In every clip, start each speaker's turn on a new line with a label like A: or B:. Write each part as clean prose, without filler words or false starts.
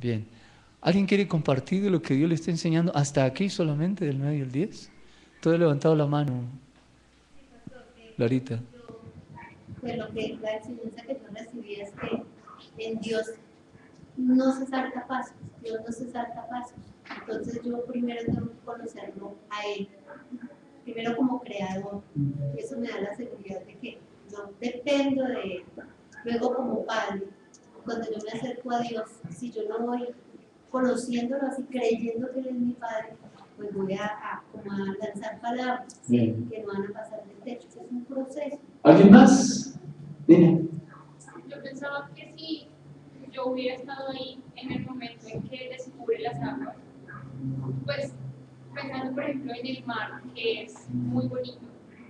A: Bien. ¿Alguien quiere compartir de lo que Dios le está enseñando hasta aquí solamente, del 9 al 10? Todo he levantado la mano. Larita.
B: Pues lo que la enseñanza que yo recibí es que en Dios no se salta pasos, Dios no se salta pasos. Entonces yo primero tengo que conocerlo a Él, primero como creador. Eso me da la seguridad de que no dependo de Él. Luego como padre, cuando yo me acerco a Dios, si yo no voy conociéndolo así, creyendo que Él es mi padre, pues voy como a lanzar palabras, ¿sí? Que no van a pasar del techo. Es un proceso.
A: ¿Alguien más? Dime.
C: Yo pensaba que si yo hubiera estado ahí en el momento en que descubre las aguas, pues pensando por ejemplo en el mar, que es muy bonito,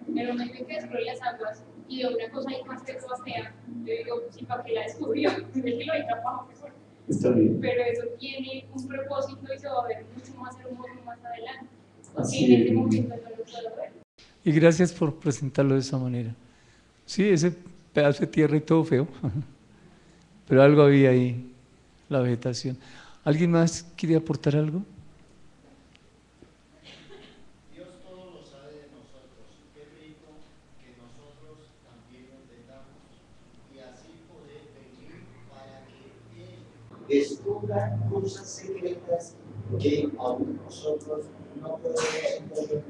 C: en el momento en que descubre las aguas y de una cosa ahí más que toda fea, yo digo, sí, ¿para qué la descubrió? Es que lo hay capaz,
A: Está bien.
C: pero eso tiene un propósito y se va a ver mucho más hermoso más adelante.
A: Así
C: En este
A: es.
C: momento no lo puedo ver.
A: Y gracias por presentarlo de esa manera. Sí, ese pedazo de tierra y todo feo, pero algo había ahí, la vegetación. ¿Alguien más quiere aportar algo?
D: Dios todo lo sabe de nosotros. Qué rico que nosotros también lo entendamos y así poder venir para que Él descubra cosas secretas que aún nosotros no podemos entender,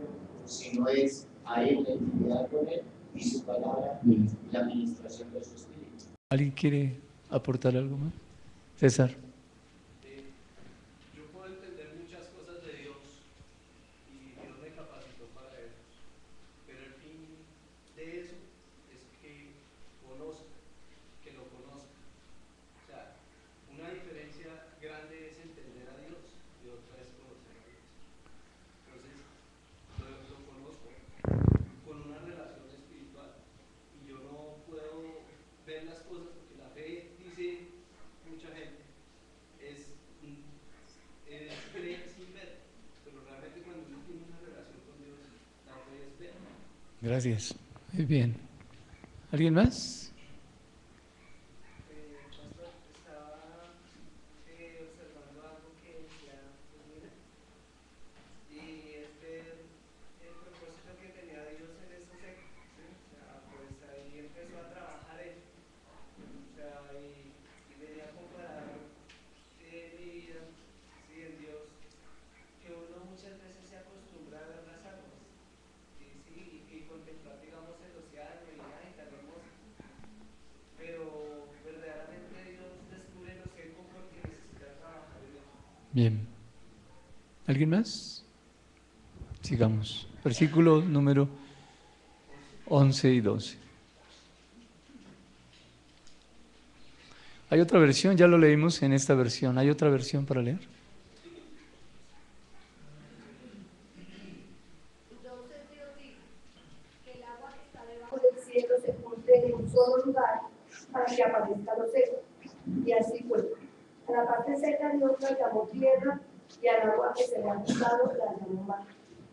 D: sino es a Él la intimidad con Él y su palabra y la administración de su espíritu.
A: ¿Alguien quiere aportar algo más? César.
E: Yo puedo entender muchas cosas de Dios y Dios me capacitó para eso, pero el fin de eso es que conozca, que lo conozca. O sea, una diferencia grande es entender a Dios y otra es conocer a Dios. Entonces, lo conozco con una relación espiritual y yo no puedo ver las cosas porque la fe, dice mucha gente, es creer sin ver, pero realmente cuando uno tiene una relación con Dios, la fe es ver.
A: Gracias. Muy bien. ¿Alguien más?
F: Pastor, estaba observando algo que decía Mira, y es ver el propósito que tenía Dios en esos hechos, ¿sí? O sea, pues ahí empezó a trabajar él, o sea, y venía a comparar mi vida, sí, en Dios, que uno muchas veces se acostumbra a ver las aguas, y contemplar, digamos, el océano y ay, tan hermoso. Pero verdaderamente Dios descubre lo seco porque necesita trabajar en él.
A: Bien. ¿Alguien más? Sigamos. Versículo número 11 y 12. ¿Hay otra versión? Ya lo leímos en esta versión. ¿Hay otra versión para leer?
B: Entonces Dios dijo que el agua que está debajo del cielo se junte en un solo lugar para que aparezca lo seco. Y así fue. A la parte seca Dios la llamó tierra y al agua que se le ha juntado la llamó mar.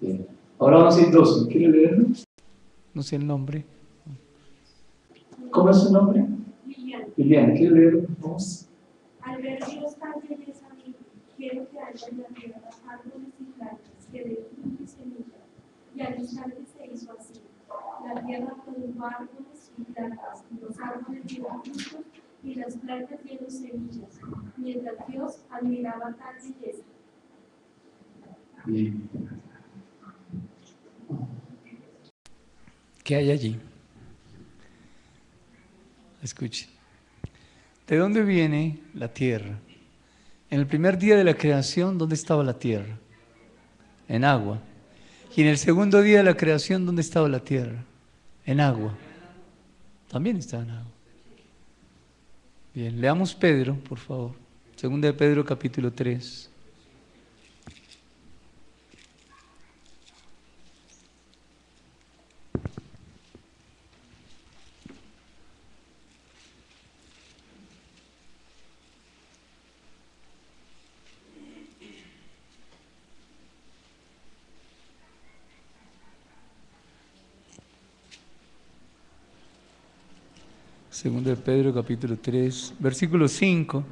A: Bien. Ahora vamos a ir 12. ¿Quiere leerlo? No sé el nombre. ¿Cómo es su nombre? Liliana, ¿quiere leerlo? Vamos.
G: Al ver Dios tan belleza mía, quiero que haya en la tierra árboles y plantas que den fruto y semilla. Y al instante se hizo así. La tierra produjo árboles y plantas, y los árboles dieron frutos y las plantas dieron semillas, mientras Dios admiraba tal belleza.
A: Bien. ¿Qué hay allí? Escuchen. ¿De dónde viene la tierra? En el primer día de la creación, ¿dónde estaba la tierra? En agua. Y en el segundo día de la creación, ¿dónde estaba la tierra? En agua. También estaba en agua. Bien, leamos Pedro, por favor. Segunda de Pedro, capítulo 3. Segunda de Pedro, capítulo 3, versículo 5.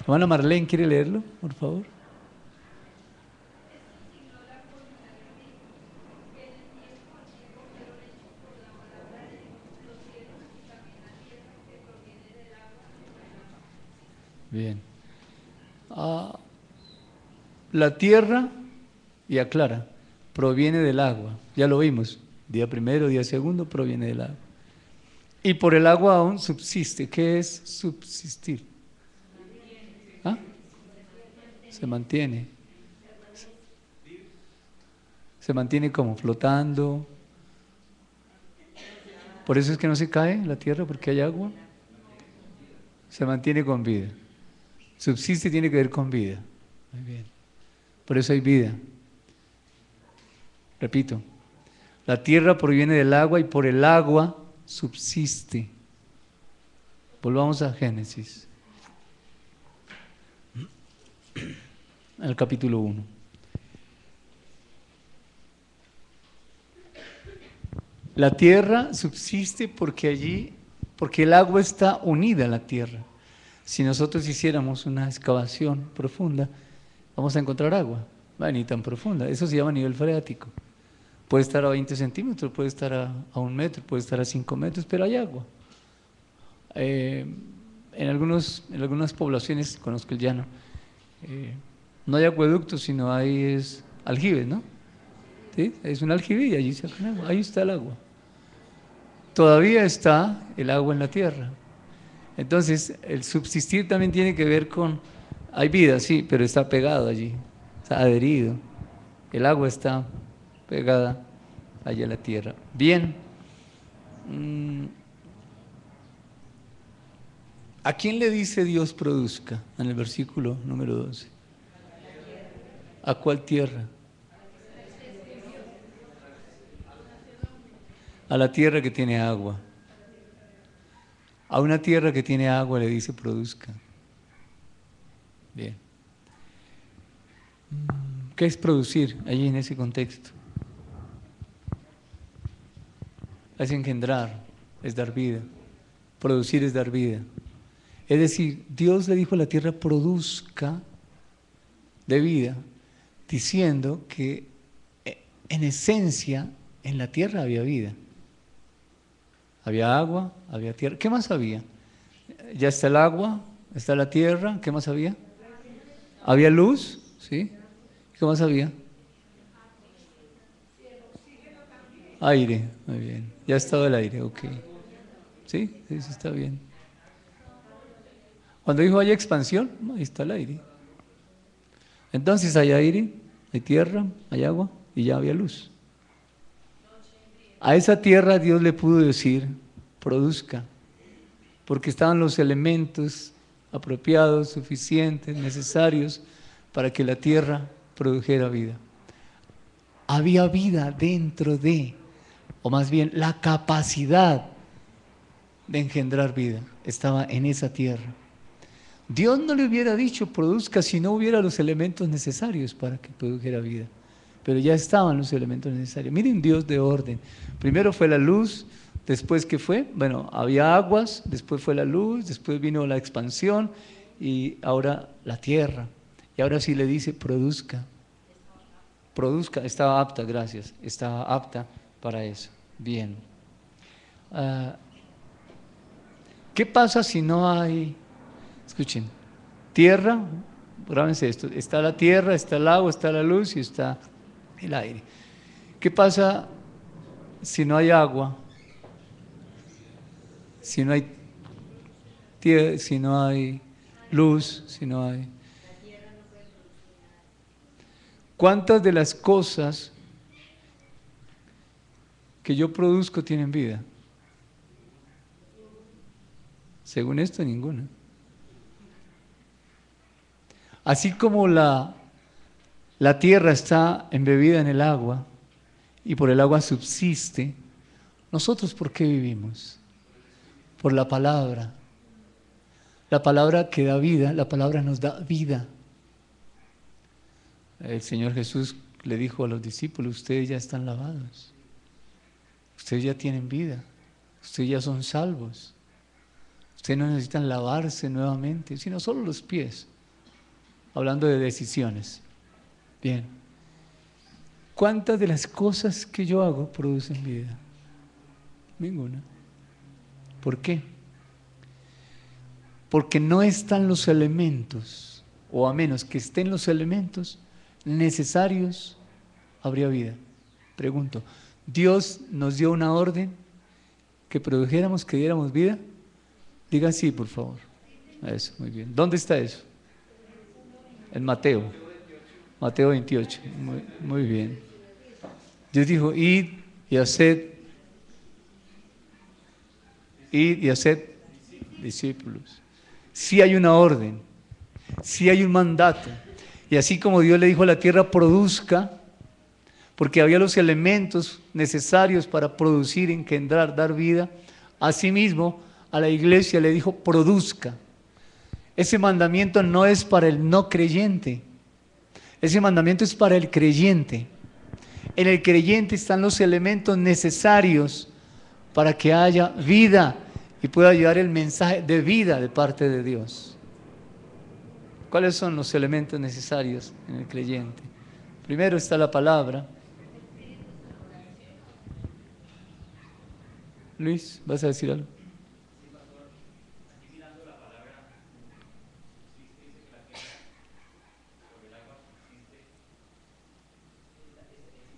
A: Hermana Marlene, ¿quiere leerlo, por favor? Bien. La tierra, y aclara, proviene del agua. Ya lo vimos. Día primero, día segundo, proviene del agua. Y por el agua aún subsiste. ¿Qué es subsistir? ¿Ah? Se mantiene. Se mantiene como flotando. Por eso es que no se cae la tierra, porque hay agua. Se mantiene con vida. Subsiste tiene que ver con vida. Muy bien. Por eso hay vida. Repito, la tierra proviene del agua y por el agua subsiste. Volvamos a Génesis, al capítulo 1. La tierra subsiste porque el agua está unida a la tierra. Si nosotros hiciéramos una excavación profunda, vamos a encontrar agua. Ni tan profunda. Eso se llama nivel freático. Puede estar a 20 centímetros, puede estar a 1 metro, puede estar a 5 metros, pero hay agua. En algunas poblaciones, conozco el llano, no hay acueductos, sino hay aljibes, ¿no? ¿Sí? Es un aljibe y allí se sacan agua. Ahí está el agua. Todavía está el agua en la tierra. Entonces, el subsistir también tiene que ver con, hay vida, sí, pero está pegado allí, está adherido. El agua está pegada allá a la tierra. Bien. ¿A quién le dice Dios produzca? En el versículo número 12. ¿A cuál tierra? A la tierra que tiene agua. A una tierra que tiene agua le dice produzca. Bien. ¿Qué es producir allí en ese contexto? Es engendrar, es dar vida. Producir es dar vida. Es decir, Dios le dijo a la tierra produzca de vida, diciendo que en esencia en la tierra había vida. Había agua, había tierra. ¿Qué más había? Ya está el agua, está la tierra. ¿Qué más había? Había luz, ¿sí? ¿Qué más había? Aire, muy bien. Ya estaba el aire, ok. ¿Sí? Eso está bien. Cuando dijo hay expansión, ahí está el aire. Entonces hay aire, hay tierra, hay agua y ya había luz. A esa tierra Dios le pudo decir, produzca, porque estaban los elementos apropiados, suficientes, necesarios para que la tierra produjera vida. Había vida dentro de, o más bien la capacidad de engendrar vida, estaba en esa tierra. Dios no le hubiera dicho produzca si no hubiera los elementos necesarios para que produjera vida. Pero ya estaban los elementos necesarios. Miren Dios de orden. Primero fue la luz, después ¿qué fue? Bueno, había aguas, después fue la luz, después vino la expansión y ahora la tierra. Y ahora sí le dice produzca. Produzca, estaba apta, gracias, estaba apta para eso. Bien. ¿Qué pasa si no hay, escuchen, tierra? Grábense esto, está la tierra, está el agua, está la luz y está el aire. ¿Qué pasa si no hay agua? Si no hay tierra, si no hay luz, si no hay... ¿Cuántas de las cosas que yo produzco tienen vida? Según esto, ninguna. Así como la tierra está embebida en el agua y por el agua subsiste, ¿nosotros por qué vivimos? Por la palabra. La palabra que da vida, la palabra nos da vida. El Señor Jesús le dijo a los discípulos, ustedes ya están lavados, ustedes ya tienen vida, ustedes ya son salvos, Ustedes no necesitan lavarse nuevamente, sino solo los pies. Hablando de decisiones. Bien. ¿Cuántas de las cosas que yo hago producen vida? Ninguna. ¿Por qué? Porque no están los elementos, o a menos que estén los elementos necesarios, habría vida. Pregunto, ¿Dios nos dio una orden que produjéramos, que diéramos vida? Diga sí, por favor. Eso, muy bien. ¿Dónde está eso? En Mateo. Mateo 28. Muy bien. Dios dijo, id y haced discípulos. Sí hay una orden, sí hay un mandato. Y así como Dios le dijo a la tierra, produzca, porque había los elementos necesarios para producir, engendrar, dar vida, asimismo a la iglesia le dijo, produzca. Ese mandamiento no es para el no creyente, ese mandamiento es para el creyente. En el creyente están los elementos necesarios para que haya vida y pueda llevar el mensaje de vida de parte de Dios. ¿Cuáles son los elementos necesarios en el creyente? Primero está la palabra. Luis, ¿vas a decir algo?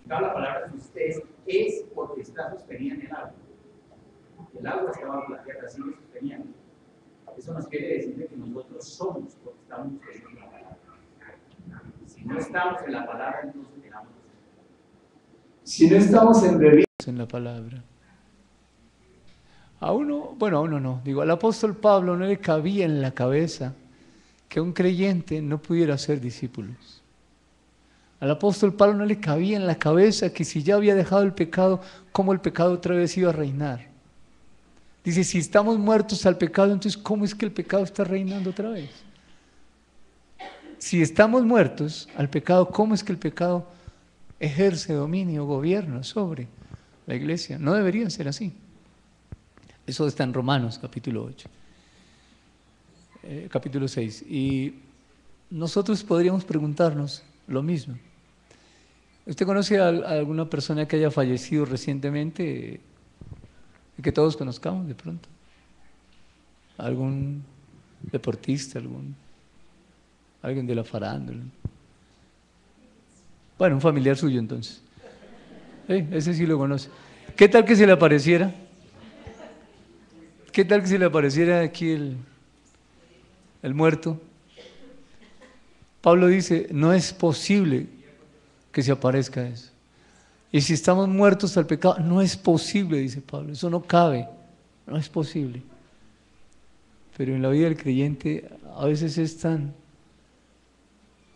H: La palabra subsiste es porque está sostenida en el agua. El agua está bajo la tierra, sigue sosteniendo. Eso nos quiere decir que nosotros somos porque estamos sostenidos en la palabra. Si no estamos en la palabra, entonces dejamos de ser. Si no estamos embebidos
A: en la palabra. A uno no. Digo, al apóstol Pablo no le cabía en la cabeza que un creyente no pudiera ser discípulos. Al apóstol Pablo no le cabía en la cabeza que si ya había dejado el pecado, ¿cómo el pecado otra vez iba a reinar? Dice, si estamos muertos al pecado, entonces ¿cómo es que el pecado está reinando otra vez? Si estamos muertos al pecado, ¿cómo es que el pecado ejerce dominio, gobierno sobre la iglesia? No debería ser así. Eso está en Romanos, capítulo 8, capítulo 6. Y nosotros podríamos preguntarnos lo mismo. ¿Usted conoce a alguna persona que haya fallecido recientemente y que todos conozcamos de pronto? ¿Algún deportista, alguien de la farándula? Bueno, un familiar suyo entonces. Ese sí lo conoce. ¿Qué tal que se le apareciera? ¿Qué tal que se le apareciera aquí el muerto? Pablo dice, no es posible que se aparezca eso. Y si estamos muertos al pecado, no es posible, dice Pablo, eso no cabe, no es posible. Pero en la vida del creyente a veces es tan,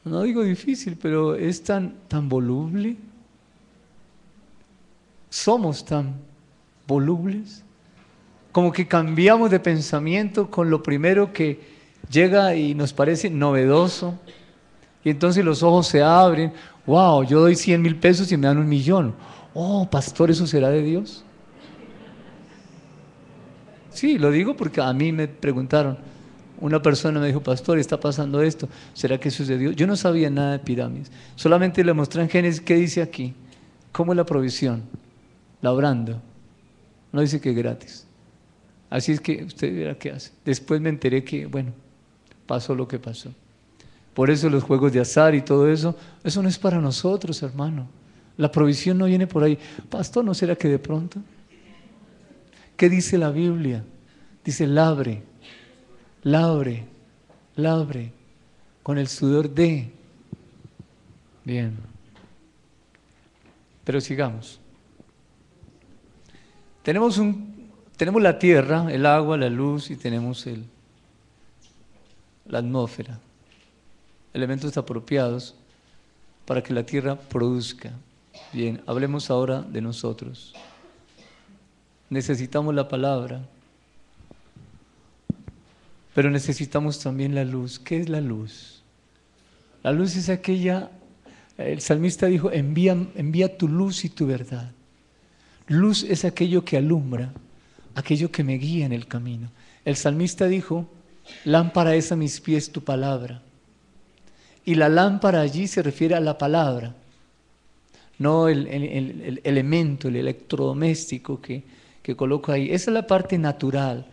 A: no digo difícil, pero es tan voluble. Somos tan volubles, como que cambiamos de pensamiento con lo primero que llega y nos parece novedoso. Y entonces los ojos se abren. Wow, yo doy 100,000 pesos y me dan 1,000,000. Oh, pastor, ¿eso será de Dios? Sí, lo digo porque a mí me preguntaron. Una persona me dijo, pastor, está pasando esto. ¿Será que eso es de Dios? Yo no sabía nada de pirámides. Solamente le mostré en Génesis qué dice aquí. ¿Cómo es la provisión? Labrando. No dice que es gratis. Así es que usted verá qué hace. Después me enteré que, bueno, pasó lo que pasó. Por eso los juegos de azar y todo eso, eso no es para nosotros, hermano. La provisión no viene por ahí. Pastor, ¿no será que de pronto? ¿Qué dice la Biblia? Dice, labre, con el sudor de. Bien. Pero sigamos. Tenemos la tierra, el agua, la luz y tenemos la atmósfera. Elementos apropiados para que la tierra produzca. Bien, hablemos ahora de nosotros. Necesitamos la palabra, pero necesitamos también la luz. ¿Qué es la luz? La luz es aquella, el salmista dijo, envía tu luz y tu verdad. Luz es aquello que alumbra, aquello que me guía en el camino. El salmista dijo, lámpara es a mis pies tu palabra. Y la lámpara allí se refiere a la palabra, no el elemento, el electrodoméstico que coloco ahí. Esa es la parte natural,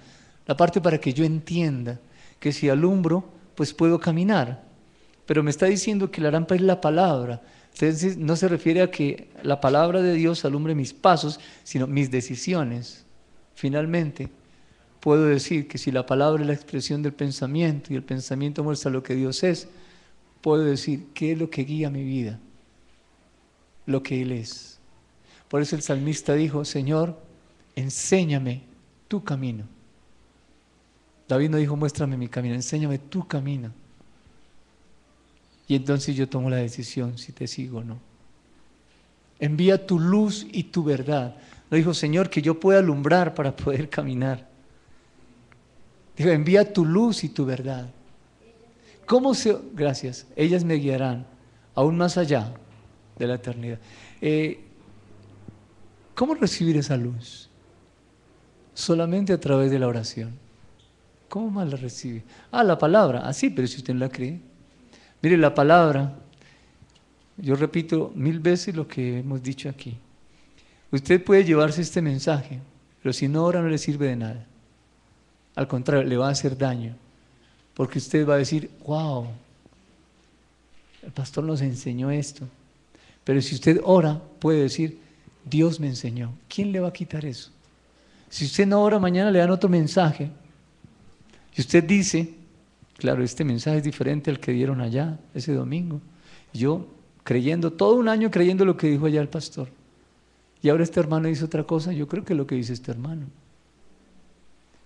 A: la parte para que yo entienda que si alumbro, pues puedo caminar. Pero me está diciendo que la lámpara es la palabra. Entonces no se refiere a que la palabra de Dios alumbre mis pasos, sino mis decisiones. Finalmente, puedo decir que si la palabra es la expresión del pensamiento y el pensamiento muestra lo que Dios es, puedo decir qué es lo que guía mi vida, lo que Él es. Por eso el salmista dijo, Señor, enséñame tu camino. David no dijo, muéstrame mi camino, enséñame tu camino. Y entonces yo tomo la decisión si te sigo o no. Envía tu luz y tu verdad. No dijo, Señor, que yo pueda alumbrar para poder caminar. Dijo, envía tu luz y tu verdad. Gracias, ellas me guiarán aún más allá de la eternidad. ¿Cómo recibir esa luz? Solamente a través de la oración. ¿Cómo más la recibe? La palabra. Sí, pero si usted no la cree. Mire, la palabra, yo repito 1000 veces lo que hemos dicho aquí. Usted puede llevarse este mensaje, pero si no ora no le sirve de nada. Al contrario, le va a hacer daño. Porque usted va a decir, wow, el pastor nos enseñó esto. Pero si usted ora, puede decir, Dios me enseñó. ¿Quién le va a quitar eso? Si usted no ora, mañana le dan otro mensaje. Y usted dice, claro, este mensaje es diferente al que dieron allá, ese domingo. Yo creyendo, todo un año creyendo lo que dijo allá el pastor. Y ahora este hermano dice otra cosa, yo creo que es lo que dice este hermano.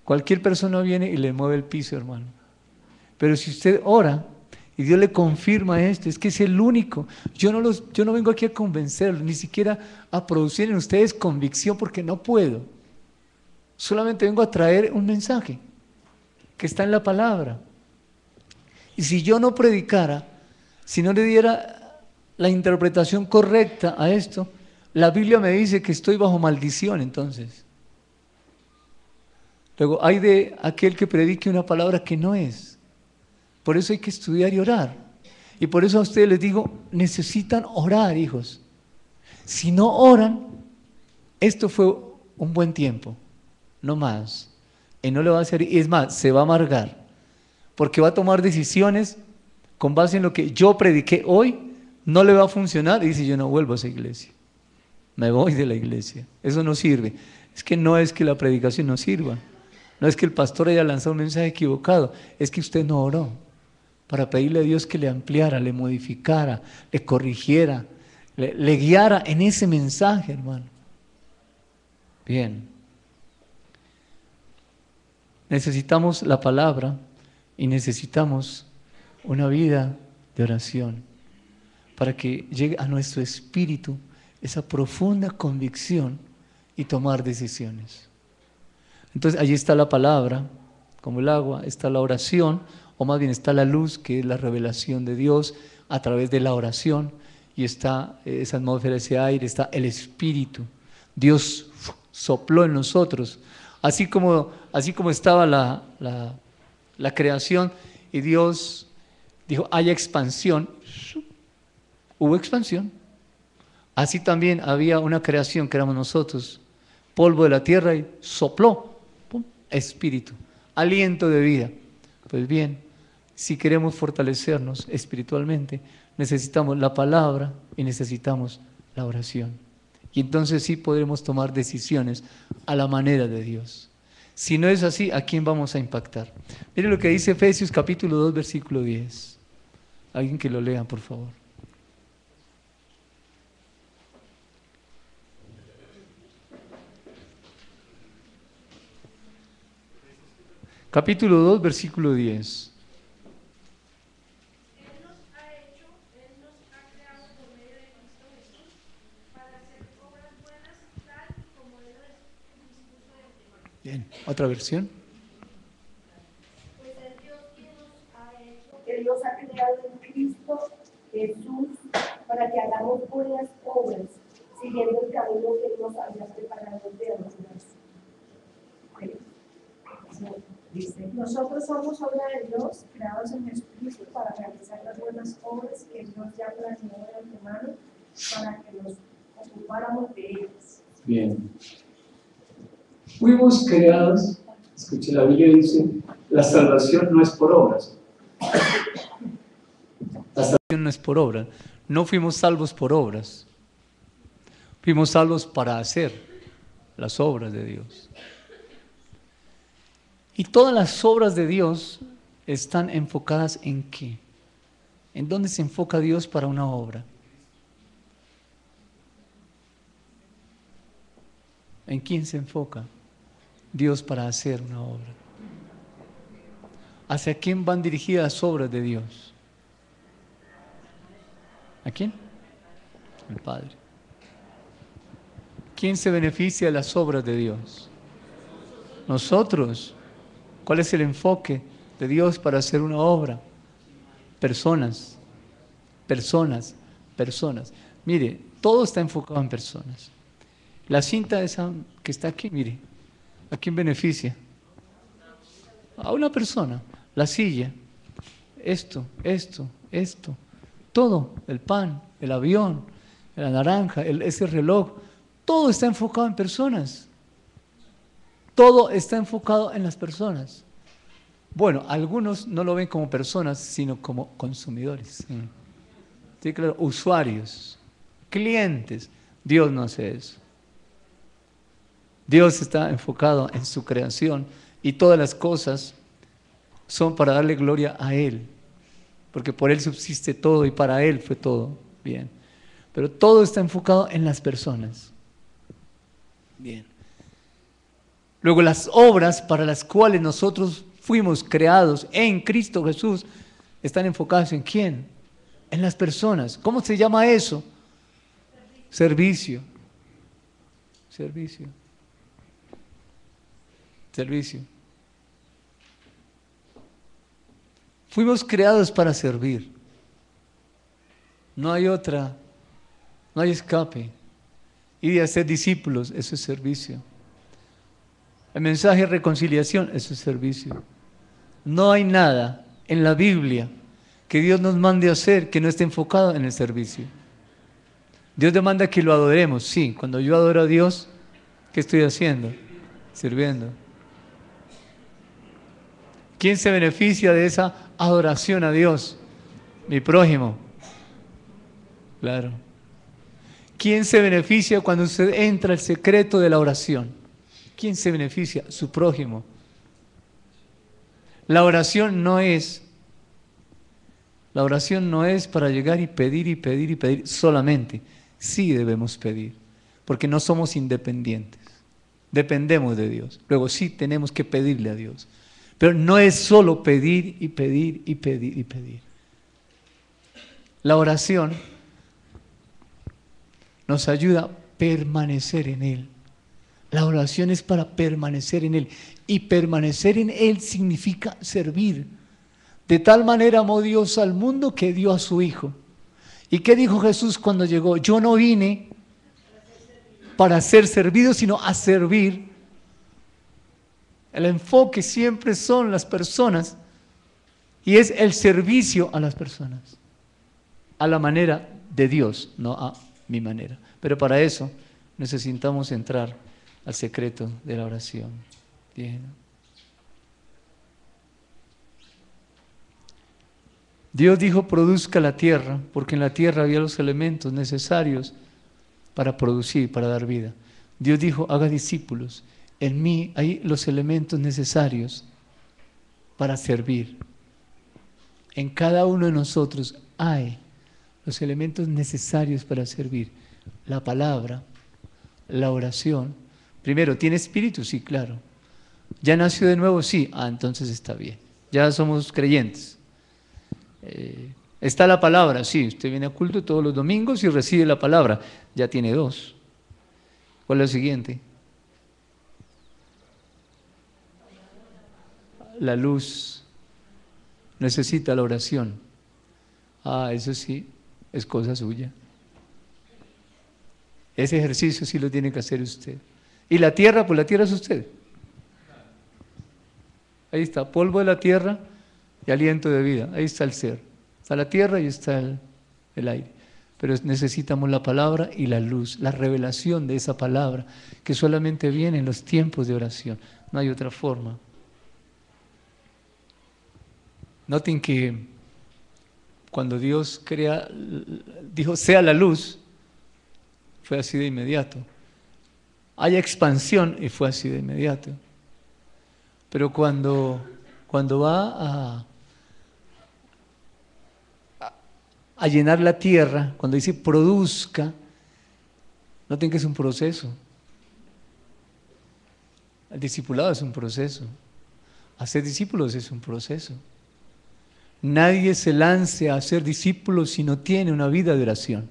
A: Cualquier persona viene y le mueve el piso, hermano. Pero si usted ora y Dios le confirma esto, es que es el único. Yo no vengo aquí a convencerlos, ni siquiera a producir en ustedes convicción, porque no puedo. Solamente vengo a traer un mensaje que está en la palabra. Y si yo no predicara, si no le diera la interpretación correcta a esto, la Biblia me dice que estoy bajo maldición entonces. Luego, hay de aquel que predique una palabra que no es. Por eso hay que estudiar y orar. Y por eso a ustedes les digo, necesitan orar, hijos. Si no oran, esto fue un buen tiempo, no más. Y no le va a hacer, y es más, se va a amargar. Porque va a tomar decisiones con base en lo que yo prediqué hoy, no le va a funcionar y dice, yo no vuelvo a esa iglesia. Me voy de la iglesia. Eso no sirve. Es que no es que la predicación no sirva. No es que el pastor haya lanzado un mensaje equivocado. Es que usted no oró para pedirle a Dios que le ampliara, le modificara, le corrigiera, le guiara en ese mensaje, hermano. Bien. Necesitamos la palabra y necesitamos una vida de oración para que llegue a nuestro espíritu esa profunda convicción y tomar decisiones. Entonces allí está la palabra, como el agua, está la oración, o más bien está la luz, que es la revelación de Dios a través de la oración, y está esa atmósfera, ese aire, está el Espíritu. Dios sopló en nosotros, así como estaba la creación, y Dios dijo, haya expansión, hubo expansión. Así también había una creación que éramos nosotros, polvo de la tierra, y sopló. Espíritu, aliento de vida. Pues bien, si queremos fortalecernos espiritualmente, necesitamos la palabra y necesitamos la oración. Y entonces sí podremos tomar decisiones a la manera de Dios. Si no es así, ¿a quién vamos a impactar? Mire lo que dice Efesios capítulo 2, versículo 10. Alguien que lo lea, por favor. Capítulo 2, versículo 10.
G: Él nos ha creado por medio de Cristo Jesús para hacer obras buenas tal como Él lo dispuso de antemano.
A: Bien, otra versión.
G: Pues es Dios quien nos ha hecho.
I: Él nos ha creado en Cristo Jesús para que hagamos buenas obras, siguiendo el camino que Él nos había preparado de algunas. Dice,
G: Nosotros somos obra de Dios, creados en Jesucristo para realizar las buenas obras que Dios ya planeó de antemano para que nos ocupáramos de ellas.
A: Bien. Fuimos creados, escuche, la Biblia dice, la salvación no es por obras. La salvación no es por obras. No fuimos salvos por obras. Fuimos salvos para hacer las obras de Dios. Y todas las obras de Dios están enfocadas en qué? ¿En dónde se enfoca Dios para una obra? ¿En quién se enfoca Dios para hacer una obra? ¿Hacia quién van dirigidas las obras de Dios? ¿A quién? El Padre. ¿Quién se beneficia de las obras de Dios? Nosotros. ¿Cuál es el enfoque de Dios para hacer una obra? Personas, personas, personas. Mire, todo está enfocado en personas. La cinta esa que está aquí, mire, ¿a quién beneficia? A una persona. La silla, esto, todo, el pan, el avión, la naranja, ese reloj, todo está enfocado en personas. Todo está enfocado en las personas. Bueno, algunos no lo ven como personas, sino como consumidores. Sí, claro, usuarios, clientes. Dios no hace eso. Dios está enfocado en su creación y todas las cosas son para darle gloria a Él, porque por Él subsiste todo y para Él fue todo. Bien. Pero todo está enfocado en las personas. Bien. Luego las obras para las cuales nosotros fuimos creados en Cristo Jesús están enfocadas ¿en quién? En las personas. ¿Cómo se llama eso? Servicio. Servicio. Servicio. Fuimos creados para servir. No hay otra, no hay escape. Y de hacer discípulos, eso es servicio. El mensaje de reconciliación, eso es servicio. No hay nada en la Biblia que Dios nos mande a hacer que no esté enfocado en el servicio. Dios demanda que lo adoremos, sí. Cuando yo adoro a Dios, ¿qué estoy haciendo? Sirviendo. ¿Quién se beneficia de esa adoración a Dios? Mi prójimo. Claro. ¿Quién se beneficia cuando usted entra al secreto de la oración? ¿Quién se beneficia? Su prójimo. La oración no es para llegar y pedir solamente. Sí debemos pedir, porque no somos independientes. Dependemos de Dios. Luego sí tenemos que pedirle a Dios. Pero no es solo pedir y pedir y pedir y pedir. La oración nos ayuda a permanecer en Él. La oración es para permanecer en Él. Y permanecer en Él significa servir. De tal manera amó Dios al mundo que dio a su Hijo. ¿Y qué dijo Jesús cuando llegó? Yo no vine para ser servido, sino a servir. El enfoque siempre son las personas y es el servicio a las personas. A la manera de Dios, no a mi manera. Pero para eso necesitamos entrar al secreto de la oración. Bien. Dios dijo, produzca la tierra, porque en la tierra había los elementos necesarios para producir, para dar vida. Dios dijo, haga discípulos. En mí hay los elementos necesarios para servir. En cada uno de nosotros hay los elementos necesarios para servir. La palabra, la oración. Primero, ¿tiene espíritu? Sí, claro. ¿Ya nació de nuevo? Sí. Entonces está bien. Ya somos creyentes. ¿Está la palabra? Sí. Usted viene a culto todos los domingos y recibe la palabra. Ya tiene 2. ¿Cuál es la siguiente? La luz. Necesita la oración. Eso sí, es cosa suya. Ese ejercicio sí lo tiene que hacer usted. ¿Y la tierra? Pues la tierra es usted. Ahí está, polvo de la tierra y aliento de vida. Ahí está el ser. Está la tierra y está el aire. Pero necesitamos la palabra y la luz, la revelación de esa palabra, que solamente viene en los tiempos de oración. No hay otra forma. Noten que cuando Dios dijo, sea la luz, fue así de inmediato. Hay expansión y fue así de inmediato. Pero cuando va a llenar la tierra, cuando dice produzca, noten que es un proceso. El discipulado es un proceso. Hacer discípulos es un proceso. Nadie se lance a hacer discípulos si no tiene una vida de oración.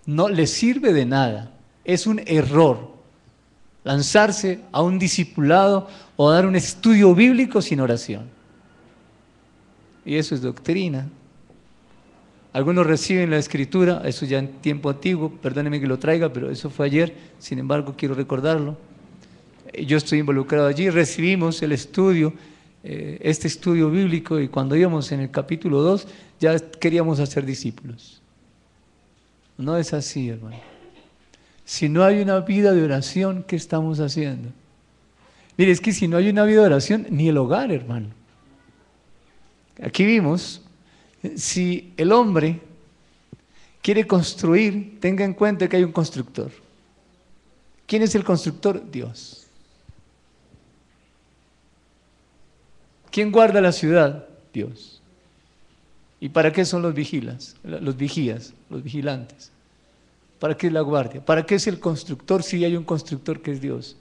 A: No le sirve de nada. Es un error lanzarse a un discipulado o a dar un estudio bíblico sin oración. Y eso es doctrina. Algunos reciben la escritura, eso ya en tiempo antiguo, perdónenme que lo traiga, pero eso fue ayer, sin embargo quiero recordarlo. Yo estoy involucrado allí, recibimos el estudio, este estudio bíblico, y cuando íbamos en el capítulo 2 ya queríamos hacer discípulos. No es así, hermano. Si no hay una vida de oración, ¿qué estamos haciendo? Mire, es que si no hay una vida de oración, ni el hogar, hermano. Aquí vimos, si el hombre quiere construir, tenga en cuenta que hay un constructor. ¿Quién es el constructor? Dios. ¿Quién guarda la ciudad? Dios. ¿Y para qué son los vigías, los vigilantes? ¿Para qué es la guardia? ¿Para qué es el constructor si hay un constructor que es Dios?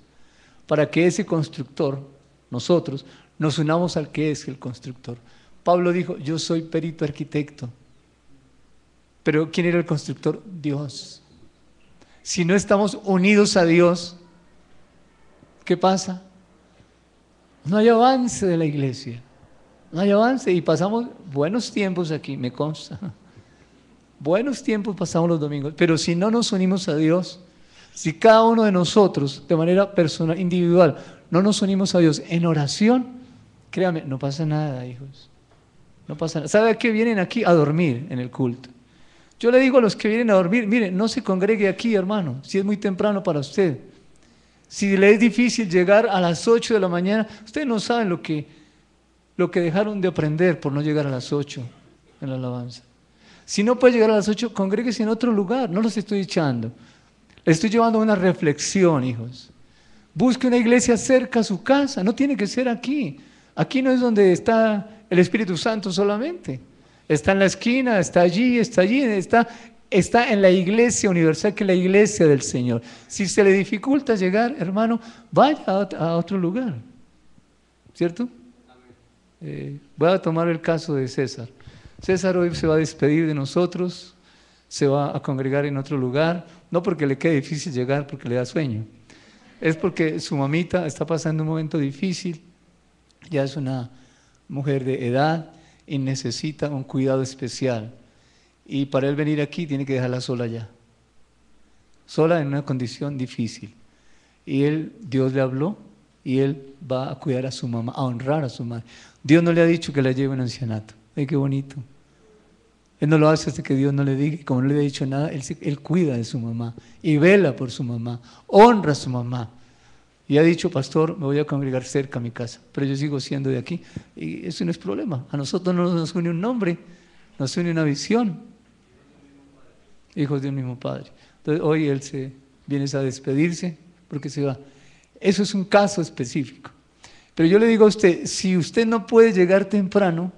A: Para que ese constructor, nosotros, nos unamos al que es el constructor. Pablo dijo, yo soy perito arquitecto. Pero ¿quién era el constructor? Dios. Si no estamos unidos a Dios, ¿qué pasa? No hay avance de la iglesia. No hay avance y pasamos buenos tiempos aquí, me consta. Buenos tiempos pasamos los domingos, pero si no nos unimos a Dios, si cada uno de nosotros, de manera personal, individual, no nos unimos a Dios en oración, créame, no pasa nada, hijos. No pasa nada. ¿Sabe a qué vienen aquí? A dormir en el culto. Yo le digo a los que vienen a dormir, miren, no se congregue aquí, hermano, si es muy temprano para usted. Si le es difícil llegar a las 8 de la mañana, ustedes no saben lo que dejaron de aprender por no llegar a las 8 en la alabanza. Si no puede llegar a las 8, congréguese en otro lugar, no los estoy echando. Les estoy llevando a una reflexión, hijos. Busque una iglesia cerca a su casa, no tiene que ser aquí. Aquí no es donde está el Espíritu Santo solamente. Está en la esquina, está allí, está en la iglesia universal, que es la iglesia del Señor. Si se le dificulta llegar, hermano, vaya a otro lugar. ¿Cierto? Voy a tomar el caso de César. César hoy se va a despedir de nosotros, se va a congregar en otro lugar, no porque le quede difícil llegar, porque le da sueño. Es porque su mamita está pasando un momento difícil, ya es una mujer de edad y necesita un cuidado especial. Y para él venir aquí tiene que dejarla sola ya. Sola en una condición difícil. Y Dios le habló y él va a cuidar a su mamá, a honrar a su madre. Dios no le ha dicho que la lleve en ancianato. ¡Ay, qué bonito! Él no lo hace hasta que Dios no le diga, y como no le ha dicho nada, él cuida de su mamá y vela por su mamá, honra a su mamá. Y ha dicho, pastor, me voy a congregar cerca a mi casa, pero yo sigo siendo de aquí. Y eso no es problema. A nosotros no nos une un nombre, nos une una visión. Hijos de un mismo Padre. Entonces hoy él viene a despedirse porque se va. Eso es un caso específico. Pero yo le digo a usted, si usted no puede llegar temprano,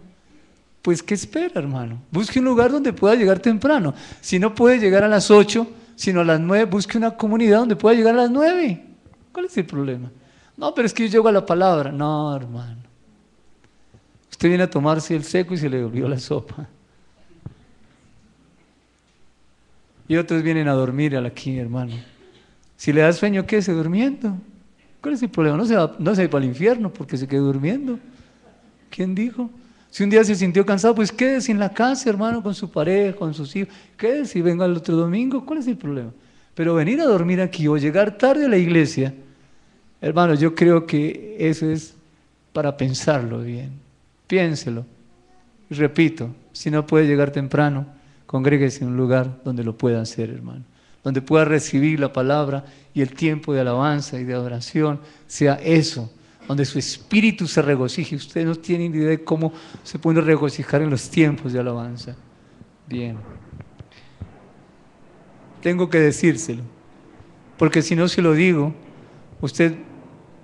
A: pues ¿qué espera, hermano? Busque un lugar donde pueda llegar temprano. Si no puede llegar a las 8, sino a las 9, busque una comunidad donde pueda llegar a las 9. ¿Cuál es el problema? No, pero es que yo llego a la palabra. No, hermano. Usted viene a tomarse el seco y se le olvidó la sopa. Y otros vienen a dormir aquí, hermano. Si le da sueño, quédese durmiendo. ¿Cuál es el problema? No se va para el infierno porque se quede durmiendo. ¿Quién dijo? Si un día se sintió cansado, pues quédese en la casa, hermano, con su pareja, con sus hijos. Quédese y venga el otro domingo. ¿Cuál es el problema? Pero venir a dormir aquí o llegar tarde a la iglesia, hermano, yo creo que eso es para pensarlo bien. Piénselo. Y repito, si no puede llegar temprano, congréguese en un lugar donde lo pueda hacer, hermano. Donde pueda recibir la palabra y el tiempo de alabanza y de adoración sea eso, donde su espíritu se regocije. Ustedes no tienen idea de cómo se puede regocijar en los tiempos de alabanza. Bien. Tengo que decírselo, porque si no se lo digo, usted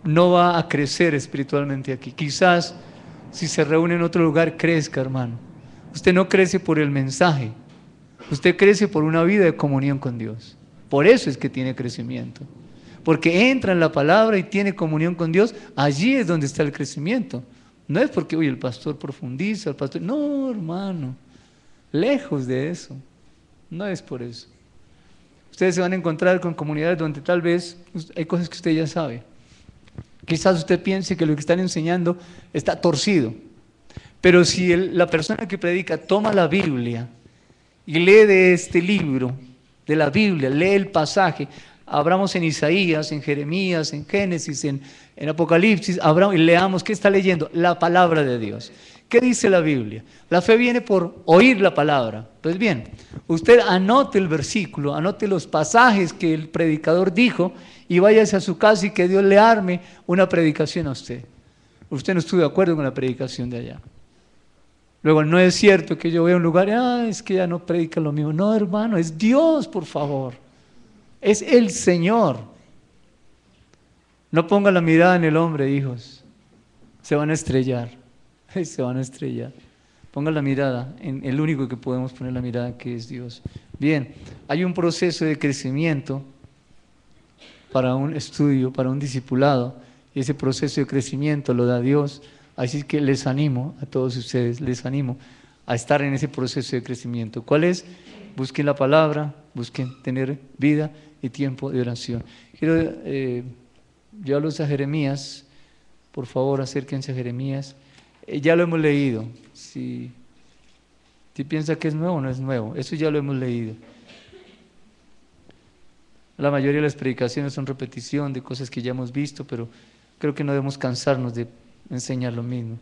A: no va a crecer espiritualmente aquí. Quizás si se reúne en otro lugar crezca, hermano. Usted no crece por el mensaje, usted crece por una vida de comunión con Dios. Por eso es que tiene crecimiento, porque entra en la palabra y tiene comunión con Dios. Allí es donde está el crecimiento. No es porque, oye, el pastor profundiza, el pastor... No, hermano, lejos de eso. No es por eso. Ustedes se van a encontrar con comunidades donde tal vez hay cosas que usted ya sabe. Quizás usted piense que lo que están enseñando está torcido. Pero si la persona que predica toma la Biblia y lee de este libro, de la Biblia, lee el pasaje, abramos en Isaías, en Jeremías, en Génesis, en Apocalipsis, abramos y leamos, ¿qué está leyendo? La palabra de Dios. ¿Qué dice la Biblia? La fe viene por oír la palabra. Pues bien, usted anote el versículo, anote los pasajes que el predicador dijo y váyase a su casa y que Dios le arme una predicación a usted. Usted no estuvo de acuerdo con la predicación de allá. Luego, no es cierto que yo vea un lugar, es que ya no predica lo mismo. No, hermano, es Dios, por favor. Es el Señor. No ponga la mirada en el hombre, hijos. Se van a estrellar. Se van a estrellar. Ponga la mirada en el único que podemos poner la mirada, que es Dios. Bien, hay un proceso de crecimiento para un estudio, para un discipulado, y ese proceso de crecimiento lo da Dios. Así que les animo a todos ustedes, les animo a estar en ese proceso de crecimiento. ¿Cuál es? Busquen la palabra, busquen tener vida y tiempo de oración. Quiero llevarlos a Jeremías, por favor acérquense a Jeremías. Ya lo hemos leído, si piensa que es nuevo, no es nuevo, eso ya lo hemos leído. La mayoría de las predicaciones son repetición de cosas que ya hemos visto, pero creo que no debemos cansarnos de enseñar lo mismo.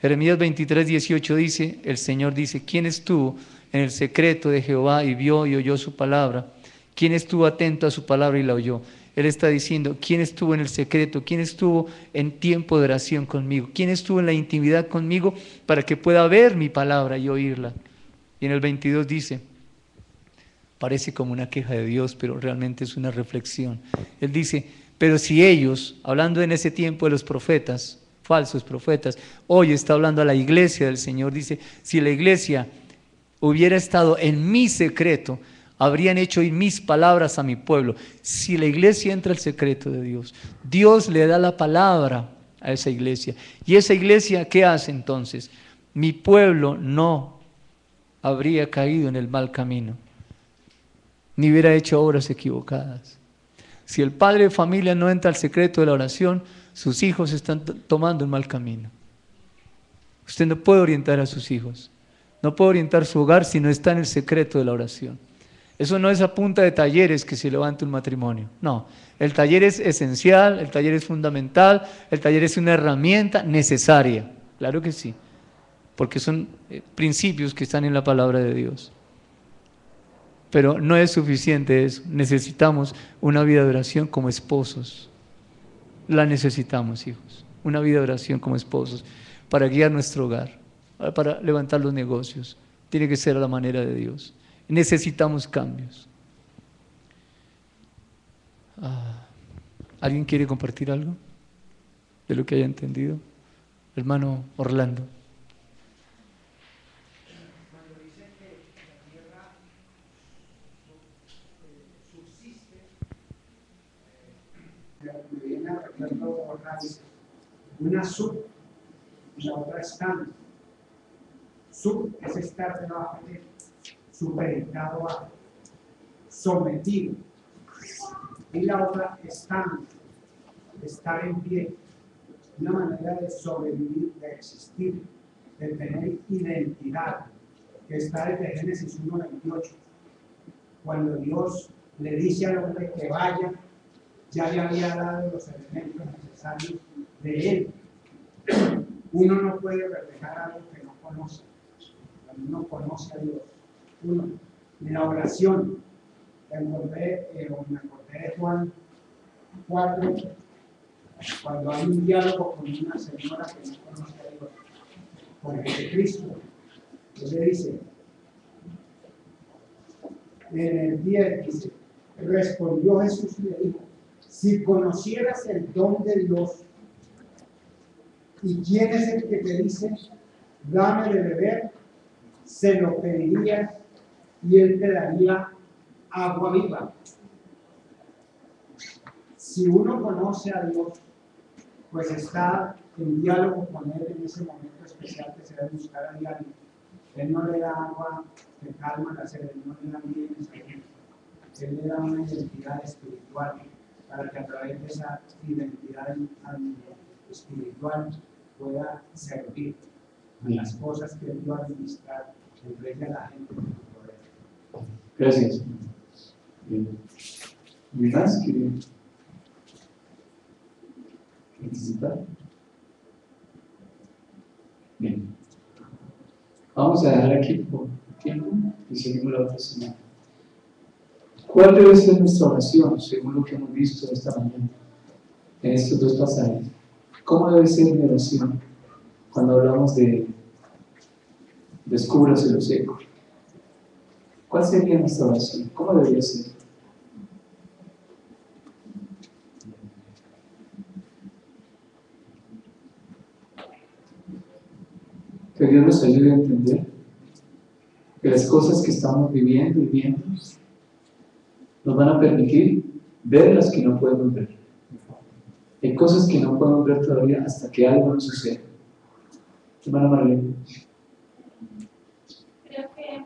A: Jeremías 23:18 dice, el Señor dice, ¿quién estuvo en el secreto de Jehová y vio y oyó su palabra? ¿Quién estuvo atento a su palabra y la oyó? Él está diciendo, ¿quién estuvo en el secreto? ¿Quién estuvo en tiempo de oración conmigo? ¿Quién estuvo en la intimidad conmigo para que pueda ver mi palabra y oírla? Y en el 22 dice, parece como una queja de Dios, pero realmente es una reflexión. Él dice, pero si ellos, hablando en ese tiempo de los profetas, falsos profetas, hoy está hablando a la iglesia del Señor, dice, si la iglesia hubiera estado en mi secreto, habrían hecho oír mis palabras a mi pueblo. Si la iglesia entra al secreto de Dios, Dios le da la palabra a esa iglesia. ¿Y esa iglesia qué hace entonces? Mi pueblo no habría caído en el mal camino, ni hubiera hecho obras equivocadas. Si el padre de familia no entra al secreto de la oración, sus hijos están tomando el mal camino. Usted no puede orientar a sus hijos, no puede orientar su hogar si no está en el secreto de la oración. Eso no es a punta de talleres que se levante un matrimonio. No, el taller es esencial, el taller es fundamental, el taller es una herramienta necesaria. Claro que sí, porque son principios que están en la palabra de Dios. Pero no es suficiente eso. Necesitamos una vida de oración como esposos. La necesitamos, hijos. Una vida de oración como esposos para guiar nuestro hogar, para levantar los negocios. Tiene que ser a la manera de Dios. Necesitamos cambios. ¿Alguien quiere compartir algo de lo que haya entendido? Hermano Orlando.
J: Cuando dice que la tierra subsiste, me viene a recuerdo una sub y la otra stand. Sub es estar debajo de, supeditado a, sometido. Y la otra stand, estar en pie, una manera de sobrevivir, de existir, de tener identidad, que está desde Génesis 1:28. Cuando Dios le dice al hombre que vaya, ya le había dado los elementos necesarios de él, Uno no puede reflejar algo que no conoce. Cuando uno conoce a Dios, uno, en la oración, me acordé de Juan 4, cuando hay un diálogo con una señora que no conoce a Dios, con Jesucristo. Él le dice, en el 10 dice, respondió Jesús y le dijo, si conocieras el don de Dios, ¿y quién es el que te dice, dame de beber? Se lo pedirías y él te daría agua viva. Si uno conoce a Dios, pues está en diálogo con él en ese momento especial que se debe buscar a diario. Él no le da agua que calma la sed, él no le da bienes a él. Él le da una identidad espiritual para que a través de esa identidad espiritual pueda servir a las cosas que él va a administrar en frente a la gente que lo rodea.
A: Gracias. ¿Alguien más quiere participar? Bien. Vamos a dejar aquí por tiempo y seguimos la otra semana. ¿Cuál debe ser nuestra oración según lo que hemos visto esta mañana en estos dos pasajes? ¿Cómo debe ser mi oración cuando hablamos de descúbrase lo seco? ¿Cuál sería nuestra oración? ¿Cómo debería ser? Que Dios nos ayude a entender que las cosas que estamos viviendo y viendo nos van a permitir ver las que no podemos ver. Hay cosas que no podemos ver todavía hasta que algo nos suceda. Hermana Marlene.
G: Creo que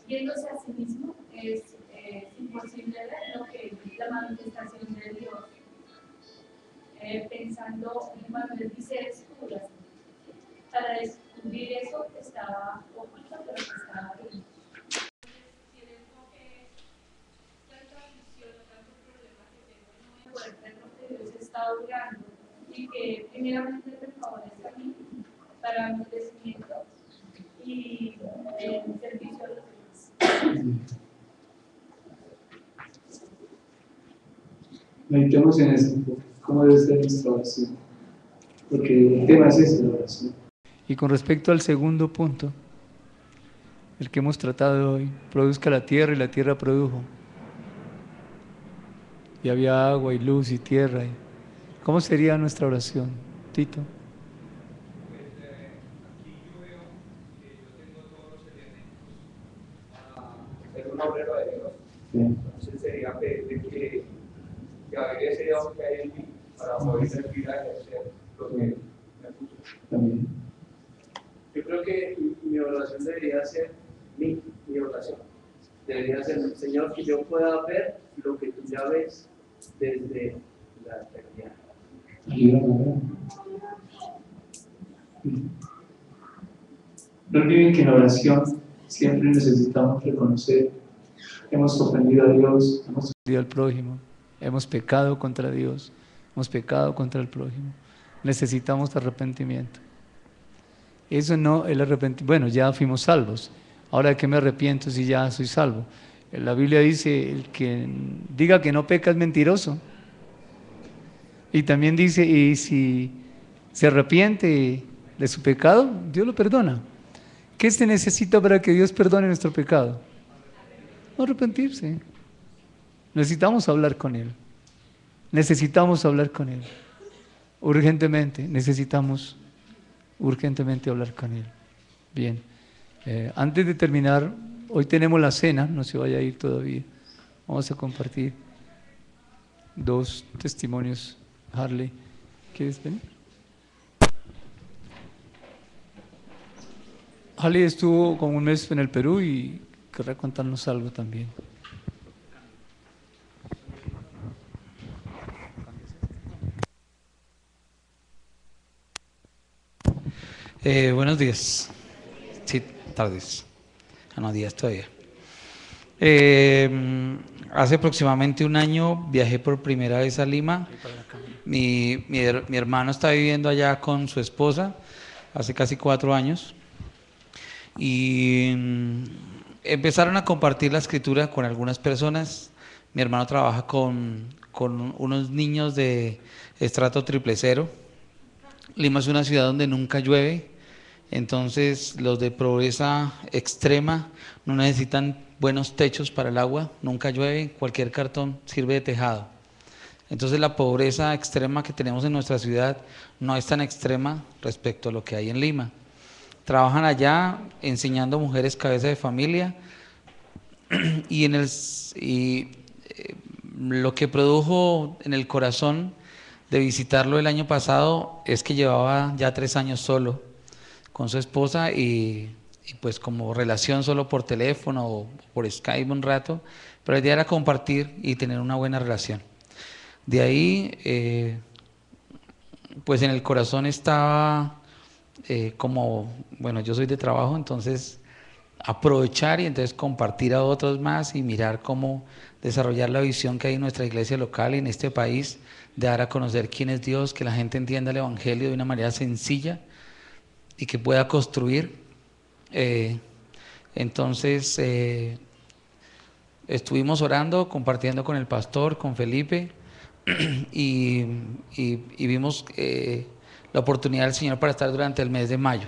G: viéndose a sí mismo es imposible ver lo que es la manifestación de Dios. Pensando, Manuel dice, descubras. Para descubrir eso que estaba oculto, pero que estaba ahí. Tienes tanta aflicción o tantos problemas que tengo, no poder ver lo que Dios está obrando y que primeramente me favorece a mí para mi crecimiento y el servicio a los demás.
A: Meditemos en eso un poco. ¿Cómo debe ser nuestra oración? Porque el tema es ese, la oración. Y con respecto al segundo punto, el que hemos tratado hoy, produzca la tierra y la tierra produjo. Y había agua y luz y tierra. ¿Cómo sería nuestra oración, Tito?
H: Aquí yo veo que yo tengo todos los elementos para ser un obrero de Dios. Entonces sería pedirle que agregue ese Dios que hay en mí para poder servir a ejercer lo que me puso.
A: También.
E: Yo creo que mi oración debería ser mi oración. Debería ser, Señor, que yo pueda ver lo que tú ya ves desde la eternidad.
A: No olviden que en la oración siempre necesitamos reconocer que hemos ofendido a Dios, hemos ofendido al prójimo, hemos pecado contra Dios, hemos pecado contra el prójimo. Necesitamos arrepentimiento. Eso no, el arrepentimiento, bueno, ya fuimos salvos. Ahora, ¿de qué me arrepiento si ya soy salvo? La Biblia dice, el que diga que no peca es mentiroso. Y también dice, y si se arrepiente de su pecado, Dios lo perdona. ¿Qué se necesita para que Dios perdone nuestro pecado? Arrepentirse. Necesitamos hablar con Él. Necesitamos hablar con Él. Urgentemente, necesitamos urgentemente hablar con Él. Bien. Antes de terminar, hoy tenemos la cena, no se vaya a ir todavía. Vamos a compartir dos testimonios. Harley, ¿quieres venir? Harley estuvo como un mes en el Perú y querrá contarnos algo también.
K: Buenos días. Sí, tardes. No, días todavía. Hace aproximadamente un año viajé por primera vez a Lima. Mi hermano está viviendo allá con su esposa hace casi 4 años. Y empezaron a compartir la escritura con algunas personas. Mi hermano trabaja con unos niños de estrato 000. Lima es una ciudad donde nunca llueve, entonces los de pobreza extrema no necesitan buenos techos para el agua, nunca llueve, cualquier cartón sirve de tejado. Entonces la pobreza extrema que tenemos en nuestra ciudad no es tan extrema respecto a lo que hay en Lima. Trabajan allá enseñando mujeres cabeza de familia y lo que produjo en el corazón de visitarlo el año pasado es que llevaba ya 3 años solo con su esposa y pues como relación solo por teléfono o por Skype un rato, pero la idea era compartir y tener una buena relación. De ahí, pues en el corazón estaba bueno, yo soy de trabajo, entonces aprovechar y entonces compartir a otros más y mirar cómo desarrollar la visión que hay en nuestra iglesia local y en este país, de dar a conocer quién es Dios, que la gente entienda el Evangelio de una manera sencilla y que pueda construir. Entonces estuvimos orando, compartiendo con el pastor, con Felipe, y vimos la oportunidad del Señor para estar durante el mes de mayo.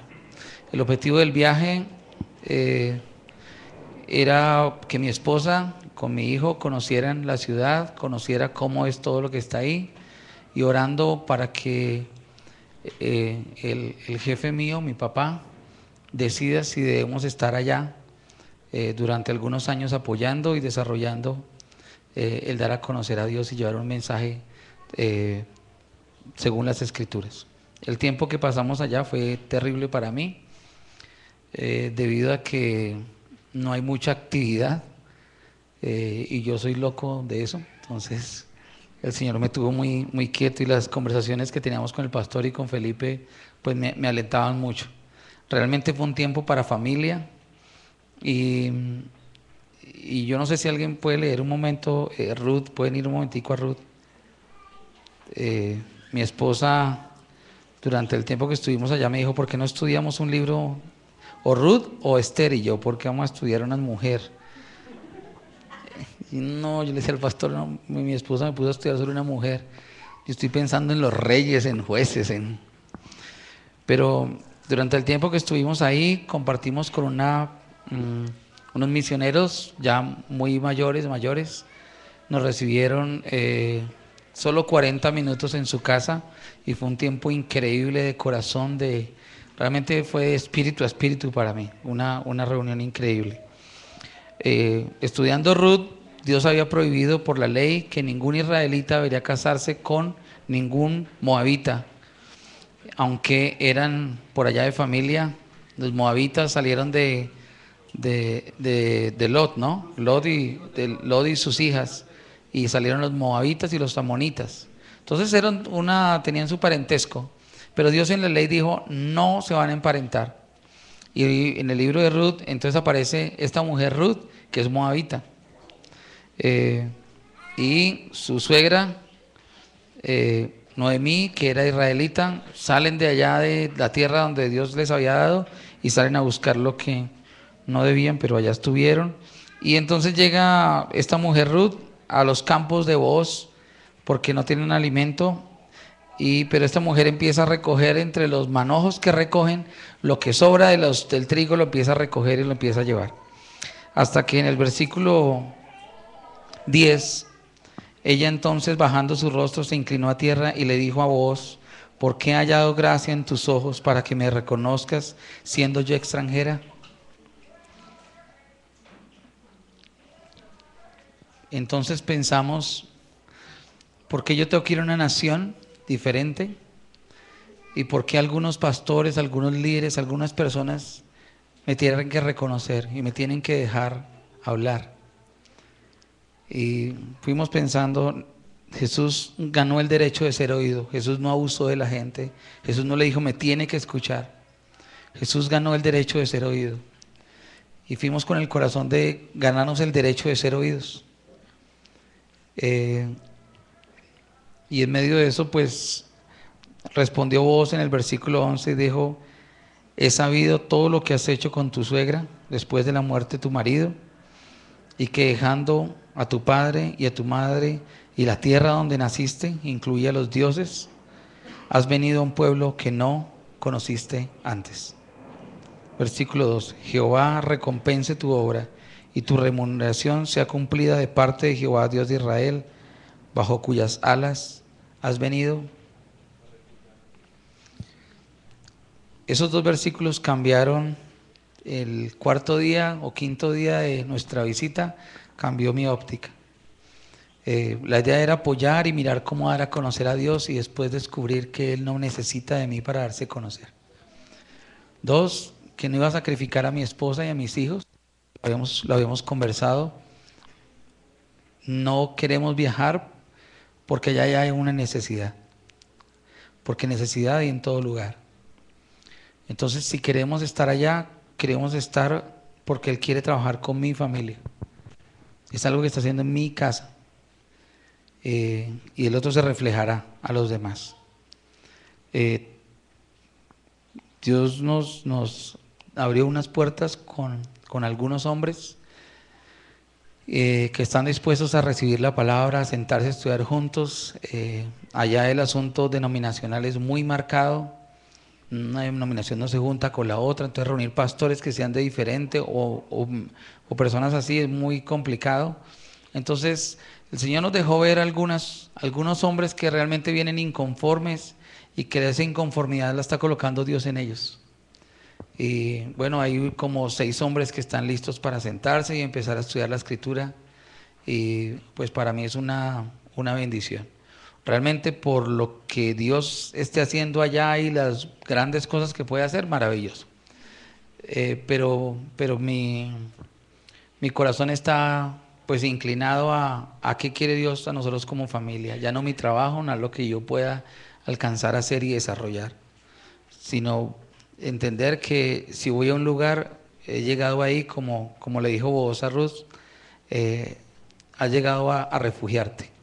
K: El objetivo del viaje era que mi esposa con mi hijo conocieran la ciudad, conociera cómo es todo lo que está ahí, y orando para que el jefe mío, mi papá, decida si debemos estar allá durante algunos años apoyando y desarrollando el dar a conocer a Dios y llevar un mensaje según las Escrituras. El tiempo que pasamos allá fue terrible para mí, debido a que no hay mucha actividad y yo soy loco de eso. Entonces el Señor me tuvo muy, muy quieto, y las conversaciones que teníamos con el pastor y con Felipe pues me alentaban mucho. Realmente fue un tiempo para familia, y yo no sé si alguien puede leer un momento, Ruth, pueden ir un momentico a Ruth. Mi esposa, durante el tiempo que estuvimos allá, me dijo: ¿por qué no estudiamos un libro, o Ruth o Esther? Y yo: ¿por qué vamos a estudiar una mujer? Y no, yo le decía al pastor: no, mi esposa me puso a estudiar sobre una mujer. Yo estoy pensando en los reyes, en jueces, Pero durante el tiempo que estuvimos ahí, compartimos con unos misioneros ya muy mayores. Nos recibieron solo 40 minutos en su casa, y fue un tiempo increíble de corazón, realmente fue de espíritu a espíritu para mí, una reunión increíble. Estudiando Ruth, Dios había prohibido por la ley que ningún israelita debería casarse con ningún moabita, aunque eran por allá de familia. Los moabitas salieron de Lot, ¿no? Lot y sus hijas, y salieron los moabitas y los amonitas. Entonces tenían su parentesco, pero Dios en la ley dijo: no se van a emparentar. Y en el libro de Ruth entonces aparece esta mujer Ruth, que es moabita, y su suegra Noemí, que era israelita. Salen de allá de la tierra donde Dios les había dado y salen a buscar lo que no debían, pero allá estuvieron. Y entonces llega esta mujer Ruth a los campos de Booz porque no tienen alimento, pero esta mujer empieza a recoger entre los manojos que recogen, lo que sobra del trigo lo empieza a recoger y lo empieza a llevar. Hasta que en el versículo 10, ella entonces, bajando su rostro, se inclinó a tierra y le dijo a Booz: ¿por qué he hallado gracia en tus ojos para que me reconozcas siendo yo extranjera? Entonces pensamos: ¿por qué yo tengo que ir a una nación diferente? ¿Y por qué algunos pastores, algunos líderes, algunas personas me tienen que reconocer y me tienen que dejar hablar? Y fuimos pensando: Jesús ganó el derecho de ser oído. Jesús no abusó de la gente. Jesús no le dijo: me tiene que escuchar. Jesús ganó el derecho de ser oído. Y fuimos con el corazón de ganarnos el derecho de ser oídos. Y en medio de eso, pues, respondió Booz en el versículo 11 y dijo: he sabido todo lo que has hecho con tu suegra después de la muerte de tu marido, y que dejando a tu padre y a tu madre y la tierra donde naciste, incluye a los dioses, has venido a un pueblo que no conociste antes. Versículo 2: Jehová recompense tu obra y tu remuneración sea cumplida de parte de Jehová, Dios de Israel, bajo cuyas alas has venido. Esos dos versículos cambiaron el cuarto día o quinto día de nuestra visita, cambió mi óptica. La idea era apoyar y mirar cómo dar a conocer a Dios y después descubrir que Él no necesita de mí para darse a conocer. 2, que no iba a sacrificar a mi esposa y a mis hijos, lo habíamos conversado. No queremos viajar porque allá ya hay una necesidad, porque necesidad hay en todo lugar. Entonces, si queremos estar allá, queremos estar porque Él quiere trabajar con mi familia. Es algo que está haciendo en mi casa. Y el otro se reflejará a los demás. Dios nos abrió unas puertas con algunos hombres que están dispuestos a recibir la palabra, a sentarse a estudiar juntos. Allá el asunto denominacional es muy marcado. Una denominación no se junta con la otra, entonces reunir pastores que sean de diferente o personas así es muy complicado. Entonces el Señor nos dejó ver algunos hombres que realmente vienen inconformes y que esa inconformidad la está colocando Dios en ellos. Y bueno, hay como 6 hombres que están listos para sentarse y empezar a estudiar la Escritura, y pues para mí es una bendición. Realmente por lo que Dios esté haciendo allá y las grandes cosas que puede hacer, maravilloso. Pero mi corazón está pues inclinado a qué quiere Dios a nosotros como familia. Ya no mi trabajo, no lo que yo pueda alcanzar a hacer y desarrollar, sino entender que si voy a un lugar, he llegado ahí como le dijo Booz a Ruth, has llegado a refugiarte.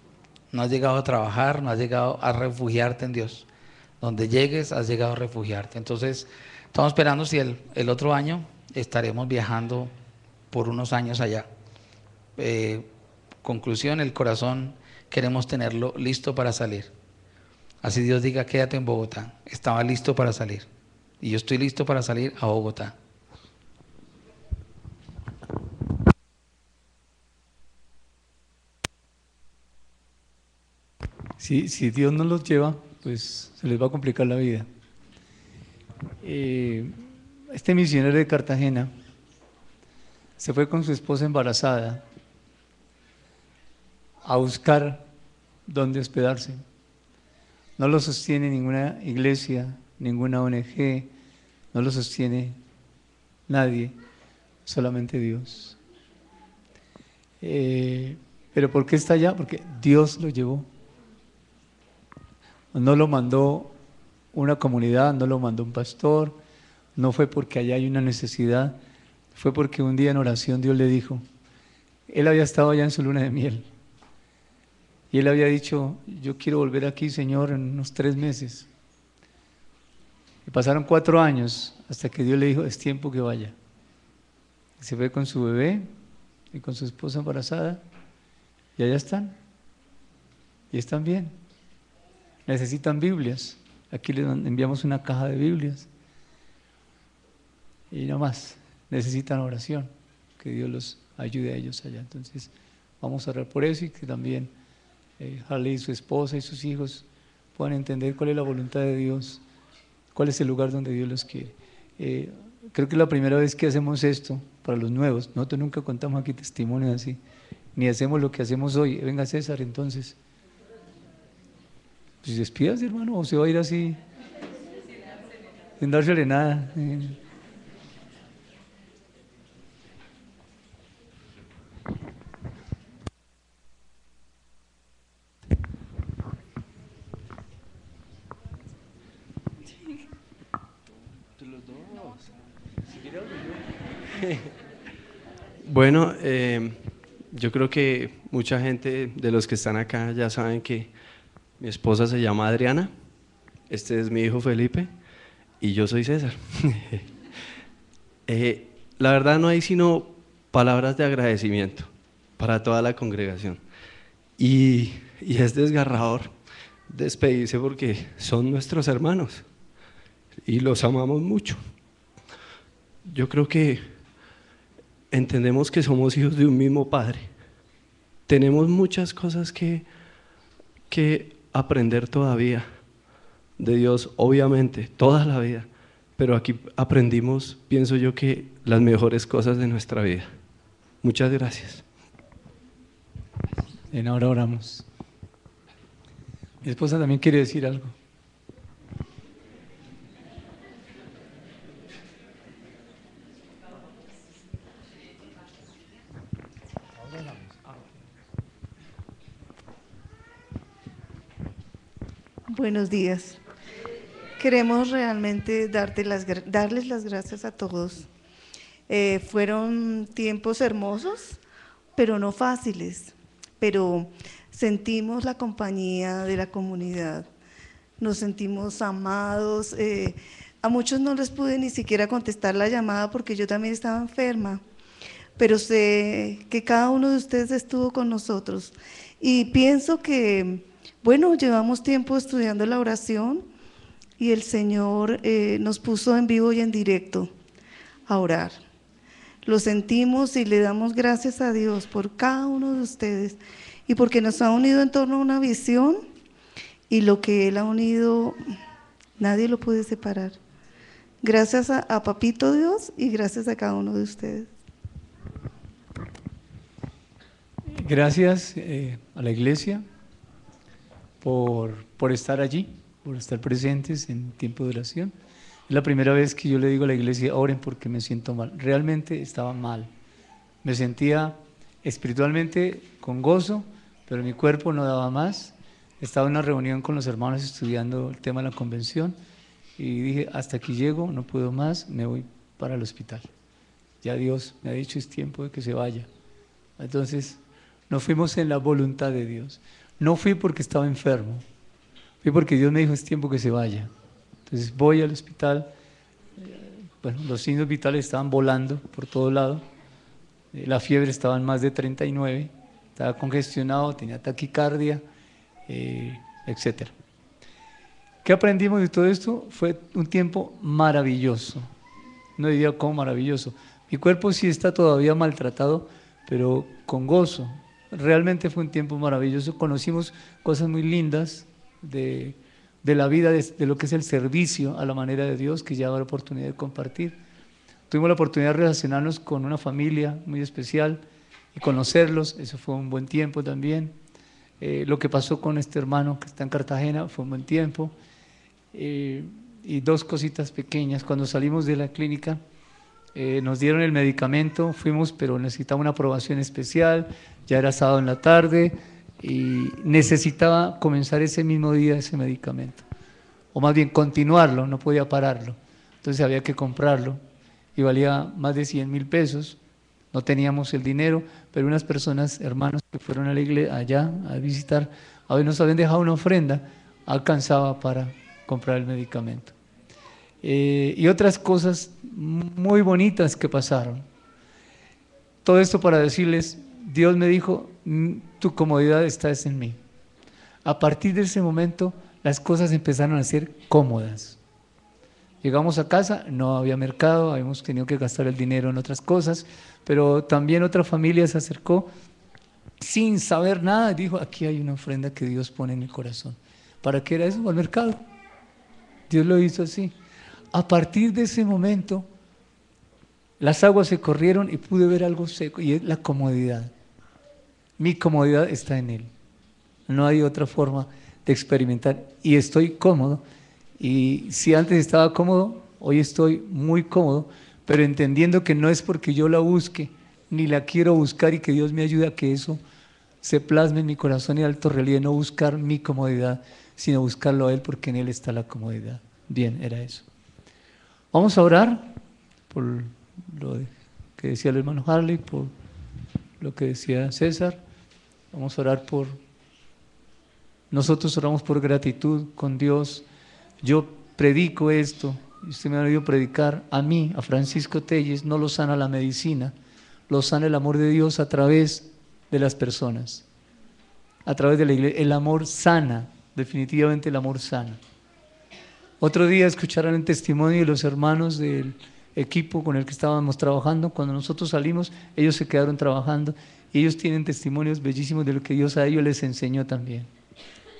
K: No has llegado a trabajar, no has llegado a refugiarte en Dios. Donde llegues, has llegado a refugiarte. Entonces, estamos esperando si el otro año estaremos viajando por unos años allá. Conclusión, el corazón queremos tenerlo listo para salir. Así Dios diga, quédate en Bogotá. Estaba listo para salir. Y yo estoy listo para salir a Bogotá.
A: Si Dios no los lleva, pues se les va a complicar la vida. Este misionero de Cartagena se fue con su esposa embarazada a buscar dónde hospedarse. No lo sostiene ninguna iglesia, ninguna ONG, no lo sostiene nadie, solamente Dios. ¿Pero por qué está allá? Porque Dios lo llevó. No lo mandó una comunidad, no lo mandó un pastor, no fue porque allá hay una necesidad, fue porque un día en oración Dios le dijo, él había estado allá en su luna de miel, y él había dicho, yo quiero volver aquí, Señor, en unos 3 meses. Y pasaron 4 años hasta que Dios le dijo, es tiempo que vaya. Y se fue con su bebé y con su esposa embarazada, y allá están, y están bien. Necesitan Biblias, aquí les enviamos una caja de Biblias, y no más, necesitan oración, que Dios los ayude a ellos allá. Entonces vamos a orar por eso y que también Harley y su esposa y sus hijos puedan entender cuál es la voluntad de Dios, cuál es el lugar donde Dios los quiere. Creo que es la primera vez que hacemos esto para los nuevos. Nosotros nunca contamos aquí testimonios así, ni hacemos lo que hacemos hoy. Venga César, entonces. Pues despídase, hermano, o se va a ir así, sin dársele nada.
L: Bueno, Yo creo que mucha gente de los que están acá ya saben que mi esposa se llama Adriana, este es mi hijo Felipe y yo soy César. La verdad no hay sino palabras de agradecimiento para toda la congregación y es desgarrador despedirse porque son nuestros hermanos y los amamos mucho. Yo creo que entendemos que somos hijos de un mismo Padre. Tenemos muchas cosas que aprender todavía de Dios, obviamente, toda la vida, pero aquí aprendimos, pienso yo, que las mejores cosas de nuestra vida. Muchas gracias.
A: Bien, ahora oramos. Mi esposa también quiere decir algo.
M: Buenos días. Queremos realmente darles las gracias a todos. Fueron tiempos hermosos, pero no fáciles. Pero sentimos la compañía de la comunidad, nos sentimos amados. A muchos no les pude ni siquiera contestar la llamada porque yo también estaba enferma, pero sé que cada uno de ustedes estuvo con nosotros. Y pienso que, bueno, llevamos tiempo estudiando la oración y el Señor nos puso en vivo y en directo a orar. Lo sentimos y le damos gracias a Dios por cada uno de ustedes y porque nos ha unido en torno a una visión, y lo que Él ha unido nadie lo puede separar. Gracias a Papito Dios y gracias a cada uno de ustedes.
A: Gracias a la iglesia por estar allí, por estar presentes en tiempo de oración. Es la primera vez que yo le digo a la iglesia, oren porque me siento mal. Realmente estaba mal. Me sentía espiritualmente con gozo, pero mi cuerpo no daba más. Estaba en una reunión con los hermanos estudiando el tema de la convención y dije, hasta aquí llego, no puedo más, me voy para el hospital. Ya Dios me ha dicho, es tiempo de que se vaya. Entonces, nos fuimos en la voluntad de Dios. No fui porque estaba enfermo, fui porque Dios me dijo, es tiempo que se vaya. Entonces voy al hospital, bueno, los signos vitales estaban volando por todo lado, la fiebre estaba en más de 39, estaba congestionado, tenía taquicardia, etc. ¿Qué aprendimos de todo esto? Fue un tiempo maravilloso, no diría como maravilloso. Mi cuerpo sí está todavía maltratado, pero con gozo. Realmente fue un tiempo maravilloso, conocimos cosas muy lindas de la vida, de lo que es el servicio a la manera de Dios, que ya habrá oportunidad de compartir. Tuvimos la oportunidad de relacionarnos con una familia muy especial y conocerlos, eso fue un buen tiempo también. Lo que pasó con este hermano que está en Cartagena fue un buen tiempo. Y dos cositas pequeñas, cuando salimos de la clínica nos dieron el medicamento, fuimos, pero necesitaba una aprobación especial, ya era sábado en la tarde y necesitaba comenzar ese mismo día ese medicamento, o más bien continuarlo, no podía pararlo, entonces había que comprarlo y valía más de 100,000 pesos, no teníamos el dinero, pero unas personas, hermanos que fueron a la iglesia allá a visitar, a ver, nos habían dejado una ofrenda, alcanzaba para comprar el medicamento. Y otras cosas muy bonitas que pasaron. Todo esto para decirles, Dios me dijo, tu comodidad está en mí. A partir de ese momento, las cosas empezaron a ser cómodas. Llegamos a casa, no había mercado, habíamos tenido que gastar el dinero en otras cosas, pero también otra familia se acercó sin saber nada y dijo, aquí hay una ofrenda que Dios pone en el corazón. ¿Para qué era eso? Al mercado. Dios lo hizo así. A partir de ese momento, las aguas se corrieron y pude ver algo seco, y es la comodidad. Mi comodidad está en Él. No hay otra forma de experimentar, y estoy cómodo. Y si antes estaba cómodo, hoy estoy muy cómodo, pero entendiendo que no es porque yo la busque, ni la quiero buscar, y que Dios me ayude a que eso se plasme en mi corazón y alto relieve, no buscar mi comodidad, sino buscarlo a Él, porque en Él está la comodidad. Bien, era eso. Vamos a orar por lo que decía el hermano Harley, por lo que decía César. Vamos a orar por... Nosotros oramos por gratitud con Dios. Yo predico esto, y usted me ha oído predicar. A mí, a Francisco Telles, no lo sana la medicina, lo sana el amor de Dios a través de las personas, a través de la iglesia. El amor sana, definitivamente el amor sana. Otro día escucharon el testimonio de los hermanos del equipo con el que estábamos trabajando. Cuando nosotros salimos, ellos se quedaron trabajando y ellos tienen testimonios bellísimos de lo que Dios a ellos les enseñó también.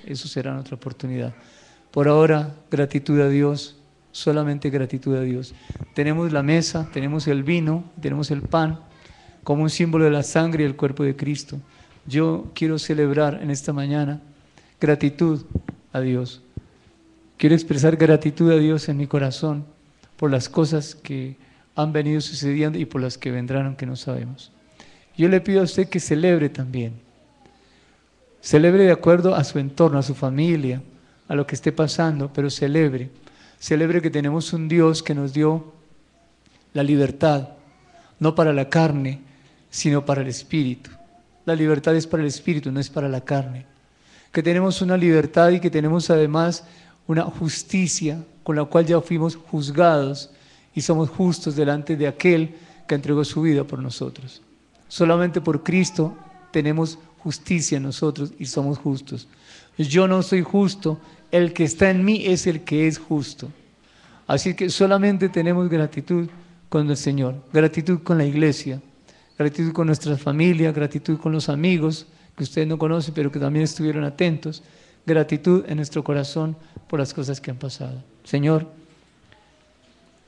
A: Eso será otra oportunidad. Por ahora, gratitud a Dios, solamente gratitud a Dios. Tenemos la mesa, tenemos el vino, tenemos el pan, como un símbolo de la sangre y el cuerpo de Cristo. Yo quiero celebrar en esta mañana gratitud a Dios. Quiero expresar gratitud a Dios en mi corazón por las cosas que han venido sucediendo y por las que vendrán, aunque no sabemos. Yo le pido a usted que celebre también. Celebre de acuerdo a su entorno, a su familia, a lo que esté pasando, pero celebre. Celebre que tenemos un Dios que nos dio la libertad, no para la carne, sino para el espíritu. La libertad es para el espíritu, no es para la carne. Que tenemos una libertad y que tenemos además una justicia con la cual ya fuimos juzgados y somos justos delante de aquel que entregó su vida por nosotros. Solamente por Cristo tenemos justicia en nosotros y somos justos. Yo no soy justo, el que está en mí es el que es justo. Así que solamente tenemos gratitud con el Señor, gratitud con la iglesia, gratitud con nuestra familia, gratitud con los amigos que ustedes no conocen pero que también estuvieron atentos, gratitud en nuestro corazón por las cosas que han pasado. Señor,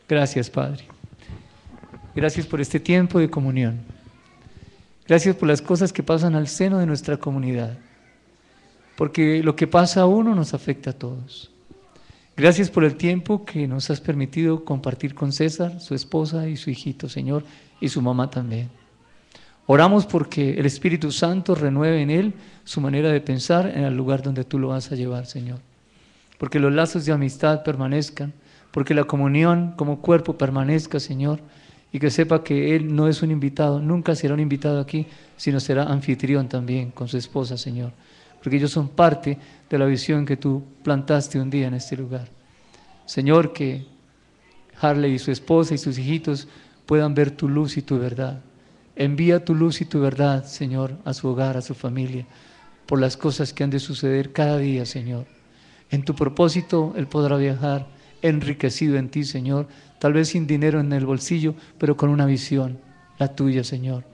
A: gracias Padre, gracias por este tiempo de comunión, gracias por las cosas que pasan al seno de nuestra comunidad, porque lo que pasa a uno nos afecta a todos. Gracias por el tiempo que nos has permitido compartir con César, su esposa y su hijito, Señor, y su mamá también. Oramos porque el Espíritu Santo renueve en él su manera de pensar en el lugar donde tú lo vas a llevar, Señor. Porque los lazos de amistad permanezcan, porque la comunión como cuerpo permanezca, Señor, y que sepa que él no es un invitado, nunca será un invitado aquí, sino será anfitrión también con su esposa, Señor. Porque ellos son parte de la visión que tú plantaste un día en este lugar. Señor, que Harley y su esposa y sus hijitos puedan ver tu luz y tu verdad. Envía tu luz y tu verdad, Señor, a su hogar, a su familia, por las cosas que han de suceder cada día, Señor. En tu propósito, Él podrá viajar enriquecido en ti, Señor, tal vez sin dinero en el bolsillo, pero con una visión, la tuya, Señor.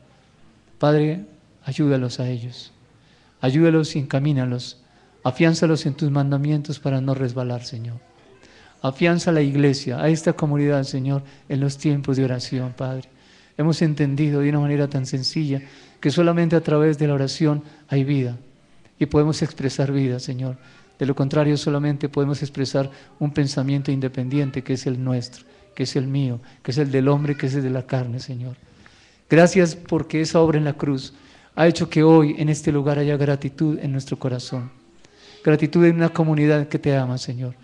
A: Padre, ayúdalos a ellos. Ayúdalos y encamínalos. Afiánzalos en tus mandamientos para no resbalar, Señor. Afianza a la iglesia, a esta comunidad, Señor, en los tiempos de oración, Padre. Hemos entendido de una manera tan sencilla que solamente a través de la oración hay vida y podemos expresar vida, Señor. De lo contrario, solamente podemos expresar un pensamiento independiente que es el nuestro, que es el mío, que es el del hombre, que es el de la carne, Señor. Gracias porque esa obra en la cruz ha hecho que hoy en este lugar haya gratitud en nuestro corazón. Gratitud en una comunidad que te ama, Señor.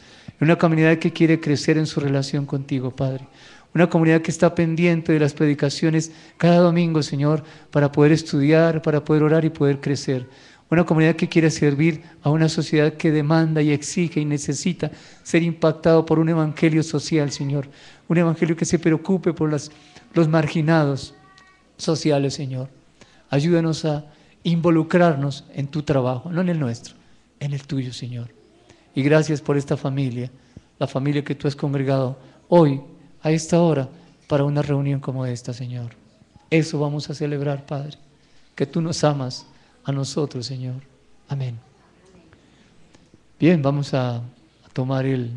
A: En una comunidad que quiere crecer en su relación contigo, Padre. Una comunidad que está pendiente de las predicaciones cada domingo, Señor, para poder estudiar, para poder orar y poder crecer. Una comunidad que quiere servir a una sociedad que demanda y exige y necesita ser impactado por un evangelio social, Señor. Un evangelio que se preocupe por los marginados sociales, Señor. Ayúdanos a involucrarnos en tu trabajo, no en el nuestro, en el tuyo, Señor. Y gracias por esta familia, la familia que tú has congregado hoy, a esta hora, para una reunión como esta, Señor. Eso vamos a celebrar, Padre, que tú nos amas a nosotros, Señor. Amén. Bien, vamos a tomar el